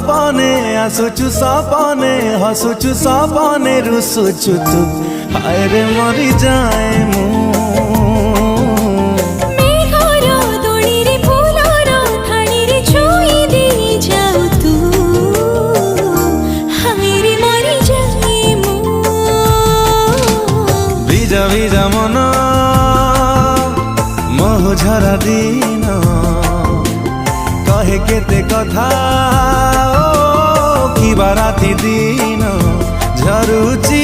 सपने आसुचु सपने हसुचु सपने रुसुचु तू हाय रे मरी जाए मु ভিজা ভিজা মন মোহ ঝরা দিন कहे केते कथा ओ कि राति दिन झरुची